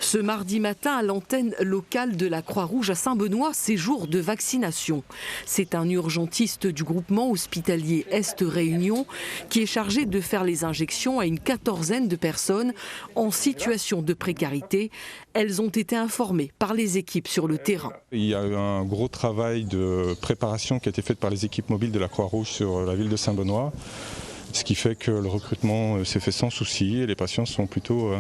Ce mardi matin, à l'antenne locale de la Croix-Rouge à Saint-Benoît, c'est jour de vaccination. C'est un urgentiste du groupement hospitalier Est-Réunion qui est chargé de faire les injections à une quatorzaine de personnes en situation de précarité. Elles ont été informées par les équipes sur le terrain. Il y a eu un gros travail de préparation qui a été fait par les équipes mobiles de la Croix-Rouge sur la ville de Saint-Benoît. Ce qui fait que le recrutement s'est fait sans souci et les patients sont plutôt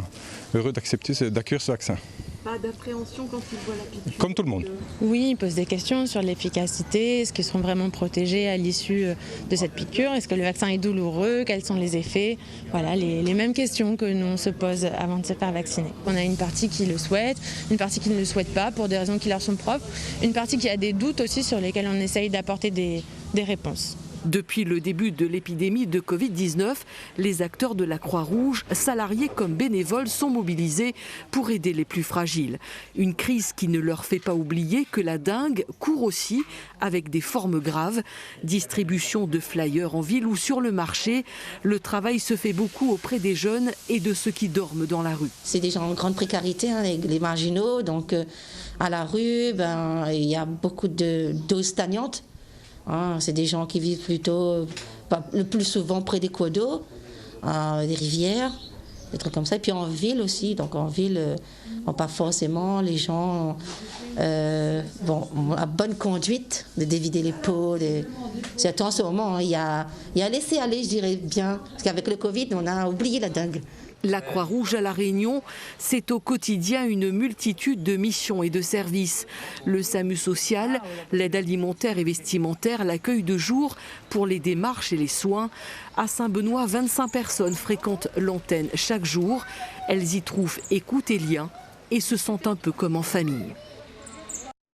heureux d'accueillir ce vaccin. Pas d'appréhension quand ils voient la piqûre? Comme tout le monde. Oui, ils posent des questions sur l'efficacité, est-ce qu'ils seront vraiment protégés à l'issue de cette piqûre, est-ce que le vaccin est douloureux, quels sont les effets. Voilà, les mêmes questions que nous on se pose avant de se faire vacciner. On a une partie qui le souhaite, une partie qui ne le souhaite pas pour des raisons qui leur sont propres, une partie qui a des doutes aussi sur lesquels on essaye d'apporter des réponses. Depuis le début de l'épidémie de Covid-19, les acteurs de la Croix-Rouge, salariés comme bénévoles, sont mobilisés pour aider les plus fragiles. Une crise qui ne leur fait pas oublier que la dengue court aussi avec des formes graves. Distribution de flyers en ville ou sur le marché. Le travail se fait beaucoup auprès des jeunes et de ceux qui dorment dans la rue. C'est des gens en grande précarité, hein, les marginaux. Donc à la rue, il y a beaucoup de d'eau stagnante. C'est des gens qui vivent plutôt, le plus souvent près des cours d'eau, des rivières, des trucs comme ça. Et puis en ville aussi, donc en ville, pas forcément les gens ont la bonne conduite de dévider les pots. Surtout en ce moment, il y a laissé aller, je dirais bien, parce qu'avec le Covid, on a oublié la dengue. La Croix-Rouge à La Réunion, c'est au quotidien une multitude de missions et de services. Le SAMU social, l'aide alimentaire et vestimentaire, l'accueil de jour pour les démarches et les soins. À Saint-Benoît, 25 personnes fréquentent l'antenne chaque jour. Elles y trouvent écoute et lien et se sentent un peu comme en famille.